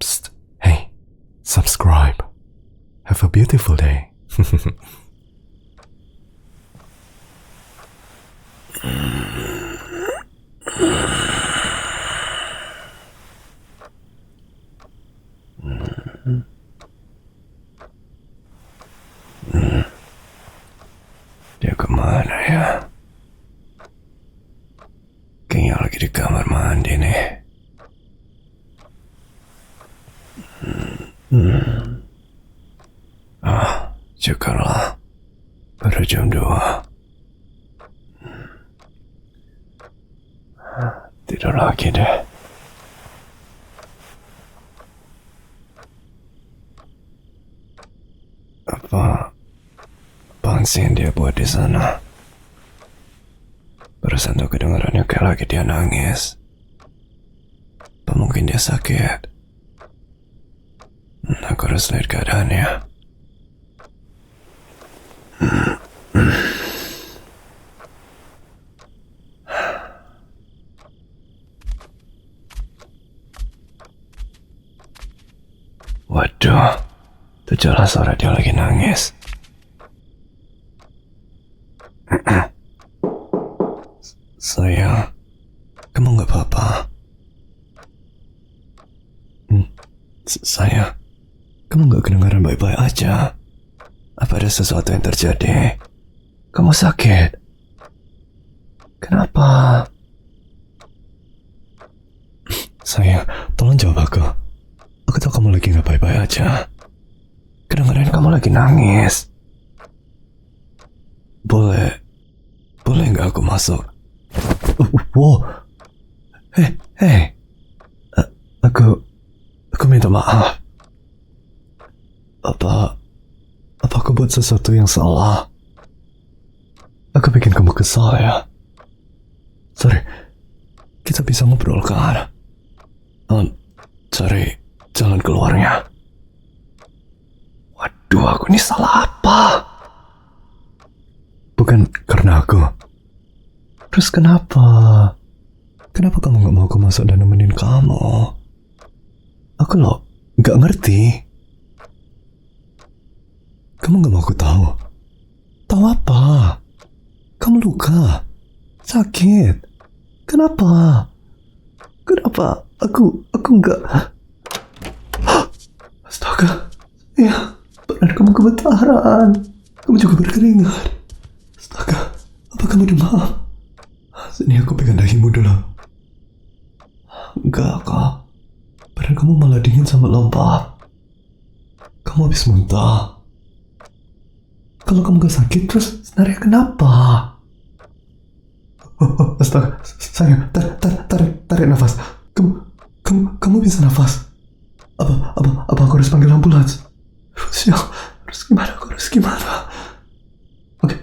Psst. Hey, subscribe. Have a beautiful day. Dia kemana ya? Kayaknya lagi di kamar mandi nih. Syukurlah. Baru jam 2. Tidur lagi deh. Apaan sih yang dia buat di sana? Barusan tuh kedengarannya kayak lagi dia nangis. Apa mungkin dia sakit? Aku harus lihat keadaannya. Waduh, itu jelas suara dia lagi nangis. Sayang, kamu gak apa-apa? Sayang, kamu gak kedengaran baik-baik aja? Apa ada sesuatu yang terjadi? Kamu sakit? Kenapa? Sayang, tolong jawab aku. Aku tahu kamu lagi gak baik-baik aja. Kedengaran kamu lagi nangis. Boleh gak aku masuk? Wow. Hei. Aku minta maaf. Apa aku buat sesuatu yang salah? Aku bikin kamu kesal ya? Sorry, kita bisa ngobrol kan? Cari jalan keluarnya. Waduh, aku ini salah apa? Bukan karena aku. Terus kenapa? Kenapa kamu gak mau aku masuk dan nemenin kamu? Aku loh gak ngerti. Kamu gak mau aku tahu? Tahu apa? Kamu luka? Sakit? Kenapa? Kenapa? Aku gak... Astaga. Ya, benar kamu gemetaran. Kamu juga berkeringat. Astaga, apa kamu demam? Sini aku pegang dahimu dulu. Enggak, Kak. Badan kamu malah dingin sama lembab. Kamu habis muntah. Kalau kamu gak sakit, terus sebenarnya kenapa? Astaga, sayang, tarik nafas. Kamu bisa nafas? Apa aku harus panggil ambulans? Harus gimana? Aku harus gimana? Oke.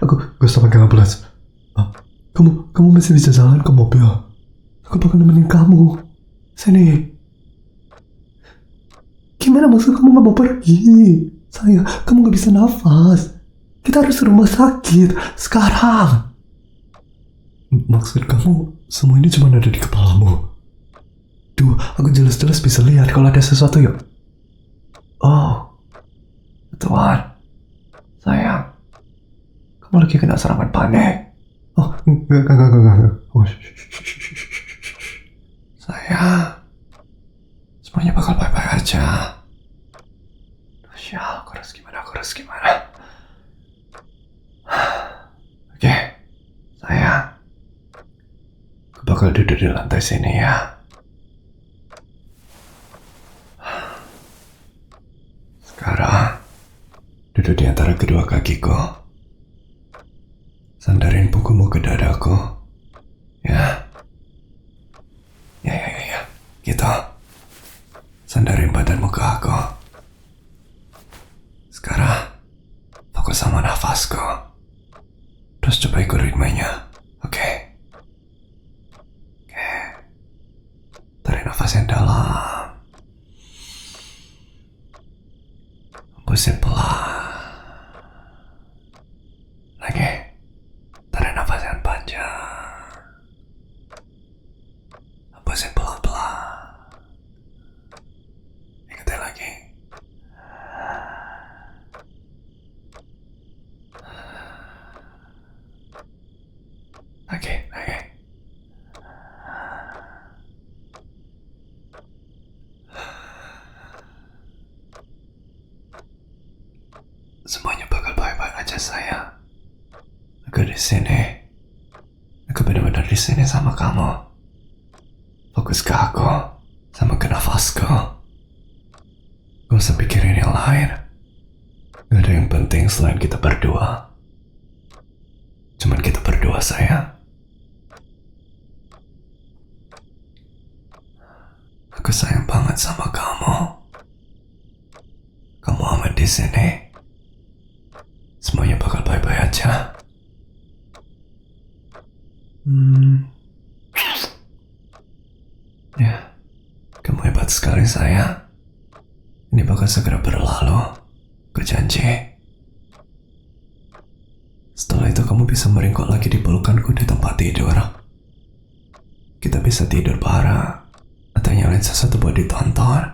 Aku harus panggil ambulans. Kamu masih bisa jalan ke mobil. Aku bakal nemenin kamu. Sini. Gimana maksud kamu gak mau pergi? Sayang, kamu gak bisa nafas. Kita harus ke rumah sakit sekarang. Maksud kamu semua ini cuma ada di kepalamu? Duh, aku jelas-jelas bisa lihat kalau ada sesuatu yuk. Oh, Tuhan. Sayang, kamu lagi kena serangan panik. Oh, enggak. Oh, sayang, semuanya bakal baik-baik aja. Aku harus gimana? Oke, sayang, aku bakal duduk di lantai sini ya. Sekarang, duduk di antara kedua kakiku. Sandarin punggung ke dadaku. Ya. Gitu. Sandarin badanmu ke aku. Sekarang, fokus sama nafasku. Terus coba ikut ritmenya. Oke. Tarik nafas yang dalam. Hembusin pelan. Lagi. Tarik nafas yang panjang. Hembusin pelan-pelan. sayang. Aku di sini. Aku benar-benar di sini sama kamu. Fokus ke aku, sama ke nafasku. Gak usah pikirin yang lain. Gak ada yang penting selain kita berdua. Cuman kita berdua, sayang. Aku sayang banget sama kamu. Kamu aman di sini. Semuanya bakal baik-baik aja. Ya, kamu hebat sekali, sayang. Ini bakal segera berlalu. Aku janji. Setelah itu kamu bisa meringkuk lagi di pelukanku di tempat tidur. Kita bisa tidur bareng. Atau nyalain sesuatu buat ditonton.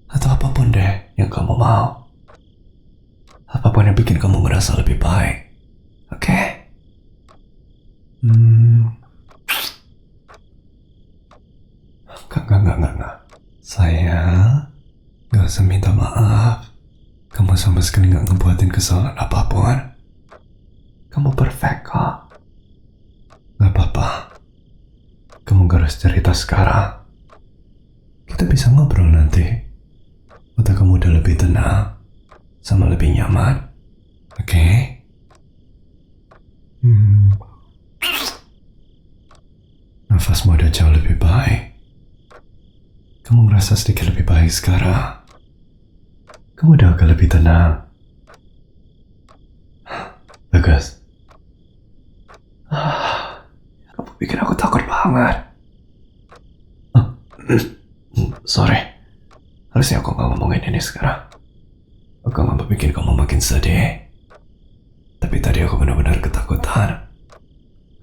Atau apapun deh yang kamu mau. Apapun yang bikin kamu merasa lebih baik. Oke? Enggak. Sayang, gak usah minta maaf. Kamu sama sekali gak ngebuatin kesalahan apapun. Kamu perfect kok. Gak apa-apa. Kamu gak harus cerita sekarang. Kita bisa ngobrol nanti. Waktu kamu udah lebih tenang. Sama lebih nyaman. Oke? Nafasmu udah jauh lebih baik. Kamu ngerasa sedikit lebih baik sekarang. Kamu udah agak lebih tenang. Bagus. Kamu bikin aku takut banget. Sorry. Harusnya aku gak ngomongin ini sekarang. Aku gak mau bikin kamu makin sedih. Tapi tadi aku benar-benar ketakutan.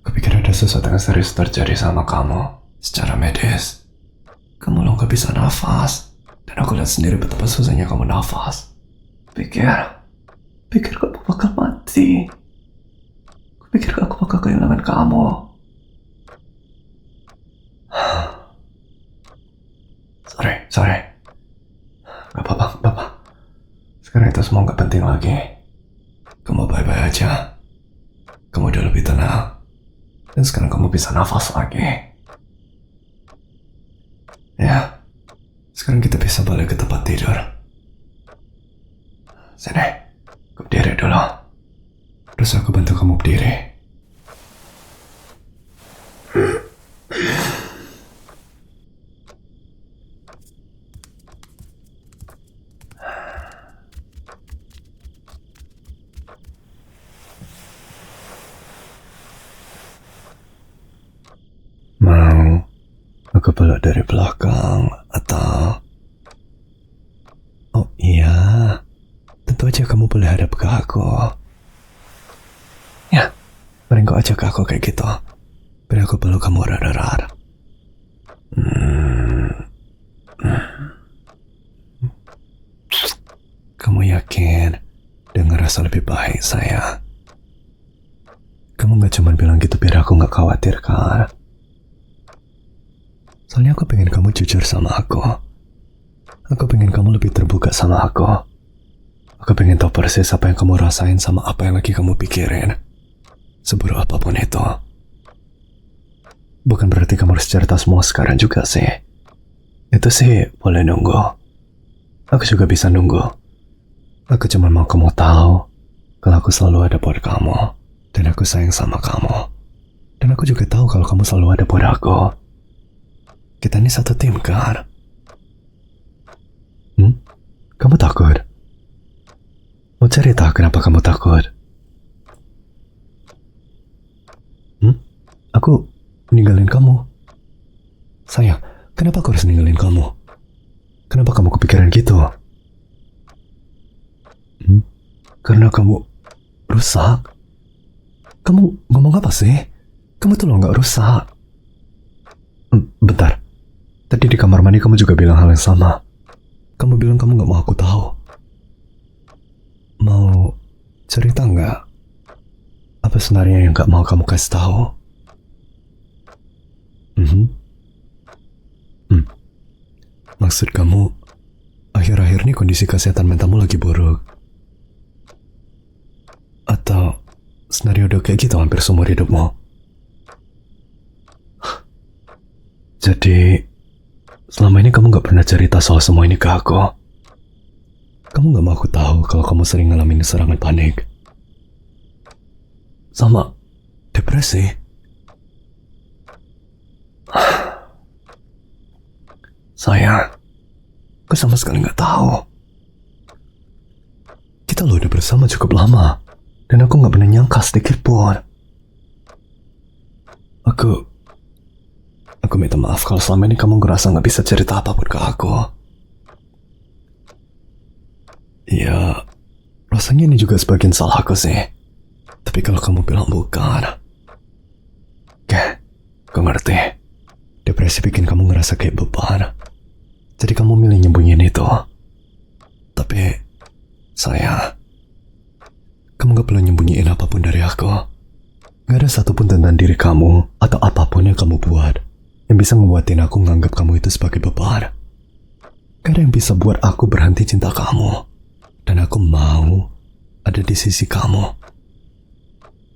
Aku pikir ada sesuatu yang serius terjadi sama kamu. Secara medis. Kamu lo gak bisa nafas. Dan aku lihat sendiri betapa susahnya kamu nafas. Pikir kamu bakal mati. Aku pikir aku bakal kehilangan kamu. Sorry. Gak apa-apa. Sekarang itu semua gak penting lagi. Kamu baik-baik aja. Kamu udah lebih tenang. Dan sekarang kamu bisa nafas lagi. Ya. Sekarang kita bisa balik ke tempat tidur. Sini. Aku berdiri dulu. Terus aku bantu kamu berdiri. Mau aku peluk dari belakang atau... Oh iya, tentu aja kamu boleh hadap ke aku. Ya, meringkuk aja ke aku kayak gitu. Biar aku peluk kamu rada-rada. Kamu yakin dan ngerasa lebih baik, sayang? Kamu gak cuma bilang gitu biar aku gak khawatir, kan? Soalnya aku pengen kamu jujur sama aku. Aku pengen kamu lebih terbuka sama aku. Aku pengen tahu persis apa yang kamu rasain sama apa yang lagi kamu pikirin. Seburuk apapun itu. Bukan berarti kamu harus cerita semua sekarang juga sih. Itu sih boleh nunggu. Aku juga bisa nunggu. Aku cuma mau kamu tahu kalau aku selalu ada buat kamu. Dan aku sayang sama kamu. Dan aku juga tahu kalau kamu selalu ada buat aku. Kita ini satu tim, kan? Kamu takut? Mau cerita kenapa kamu takut? Aku ninggalin kamu. Sayang, kenapa aku harus ninggalin kamu? Kenapa kamu kepikiran gitu? Karena kamu rusak. Kamu ngomong apa sih? Kamu tuh lo gak rusak. Bentar. Tadi di kamar mandi kamu juga bilang hal yang sama. Kamu bilang kamu gak mau aku tahu. Mau cerita nggak? Apa sebenarnya yang gak mau kamu kasih tahu? Maksud kamu, akhir-akhir ini kondisi kesehatan mentalmu lagi buruk? Atau senario udah kayak gitu hampir seumur hidupmu? Jadi, selama ini kamu gak pernah cerita soal semua ini ke aku. Kamu gak mau aku tahu kalau kamu sering ngalamin serangan panik. Sama depresi. Sayang, aku sama sekali gak tahu. Kita lo udah bersama cukup lama, dan aku gak pernah nyangka sedikit pun. Aku minta maaf kalau selama ini kamu ngerasa gak bisa cerita apapun ke aku. Ya, rasanya ini juga sebagian salah aku sih. Tapi kalau kamu bilang bukan, oke, aku ngerti. Depresi bikin kamu ngerasa kayak beban. Jadi kamu milih nyembunyiin itu. Tapi, sayang, kamu gak perlu nyembunyiin apapun dari aku. Gak ada satupun tentang diri kamu atau apapun yang kamu buat yang bisa ngebuatin aku nganggap kamu itu sebagai beban. Gak ada yang bisa buat aku berhenti cinta kamu. Dan aku mau ada di sisi kamu.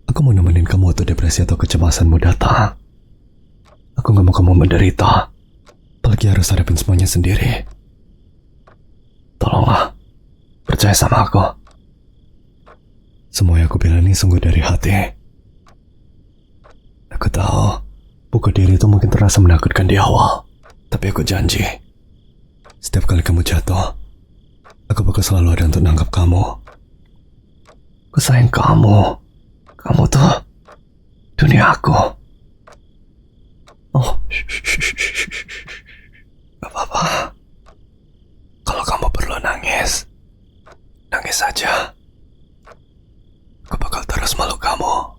Aku mau nemenin kamu waktu depresi atau kecemasanmu datang. Aku gak mau kamu menderita, apalagi harus hadapin semuanya sendiri. Tolonglah, percaya sama aku. Semua yang aku bilang ini sungguh dari hati. Aku tahu, buku diri itu mungkin terasa menakutkan di awal. Tapi aku janji, setiap kali kamu jatuh, aku bakal selalu ada untuk nangkap kamu. Aku sayang kamu. Kamu tuh dunia aku. Oh, gak apa-apa. Kalau kamu perlu nangis, nangis saja. Aku bakal terus meluk kamu.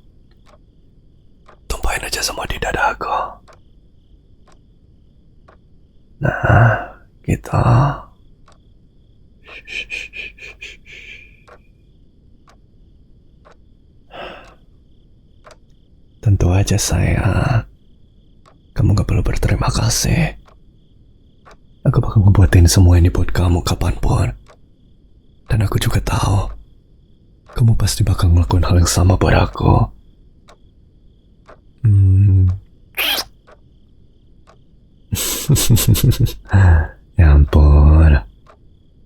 Tumpahin aja semua di dada aku. Nah, gitu. Tentu aja sayang. Kamu gak perlu berterima kasih. Aku bakal ngebuatin semua ini buat kamu kapanpun. Dan aku juga tahu kamu pasti bakal ngelakuin hal yang sama buat aku. Ya ampun.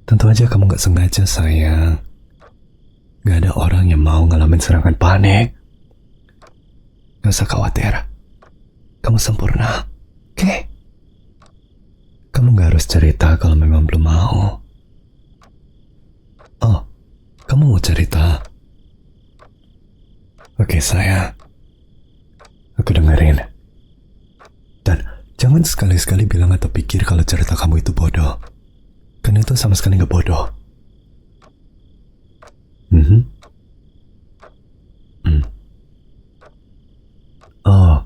Tentu aja kamu gak sengaja sayang. Gak ada orang yang mau ngalamin serangan panik. Gak usah khawatir. Kamu sempurna. Oke? Kamu gak harus cerita kalau memang belum mau. Oh, kamu mau cerita? Oke sayang. Aku dengerin. Dan jangan sekali-sekali bilang atau pikir kalau cerita kamu itu bodoh. Karena itu sama sekali gak bodoh. Oh,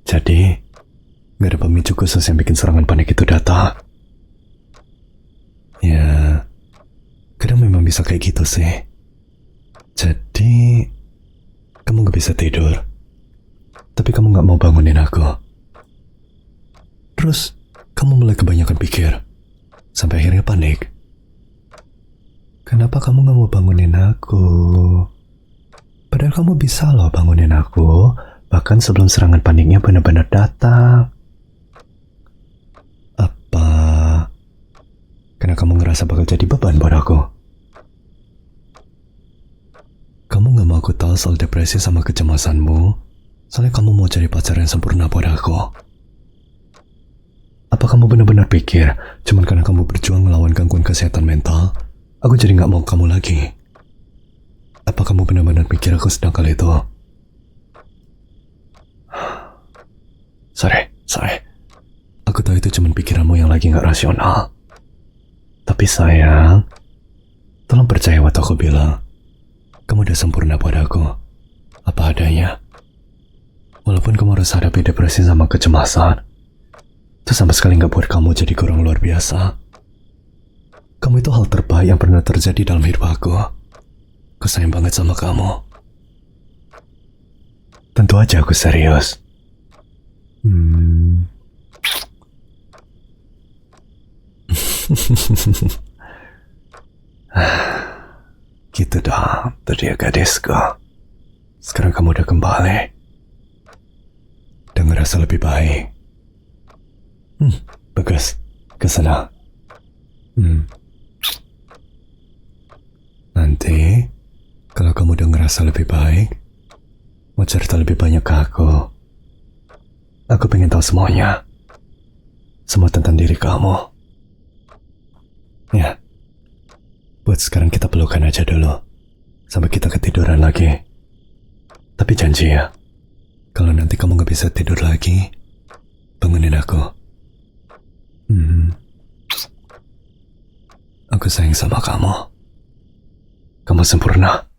jadi gak ada pemicu khusus yang bikin serangan panik itu datang. Ya, kadang memang bisa kayak gitu sih. Jadi, kamu gak bisa tidur. Tapi kamu gak mau bangunin aku. Terus, kamu mulai kebanyakan pikir. Sampai akhirnya panik. Kenapa kamu gak mau bangunin aku? Padahal kamu bisa loh bangunin aku. Bahkan sebelum serangan paniknya benar-benar datang. Apa? Karena kamu ngerasa bakal jadi beban buat aku. Kamu gak mau aku tahu soal depresi sama kecemasanmu. Soalnya kamu mau cari pacar yang sempurna buat aku. Apa kamu benar-benar pikir cuman karena kamu berjuang melawan gangguan kesehatan mental, aku jadi gak mau kamu lagi? Apa kamu benar-benar pikir aku sedang kali itu? Sorry. Aku tahu itu cuma pikiranmu yang lagi gak rasional. Tapi sayang, tolong percaya waktu aku bilang, kamu udah sempurna buat aku. Apa adanya. Walaupun kamu harus hadapi depresi sama kecemasan, itu sama sekali gak buat kamu jadi kurang luar biasa. Kamu itu hal terbaik yang pernah terjadi dalam hidup aku. Aku sayang banget sama kamu. Tentu aja aku serius. Gitu dong, tuh dia gadisku. sekarang kamu udah kembali dan ngerasa lebih baik. Bagus, kesana. Nanti, kalau kamu udah ngerasa lebih baik, mau cerita lebih banyak ke aku. Aku pengen tahu semuanya. Semua tentang diri kamu. Ya, buat sekarang kita pelukan aja dulu. Sampai kita ketiduran lagi. Tapi janji ya, kalau nanti kamu gak bisa tidur lagi, bangunin aku. Aku sayang sama kamu. Kamu sempurna.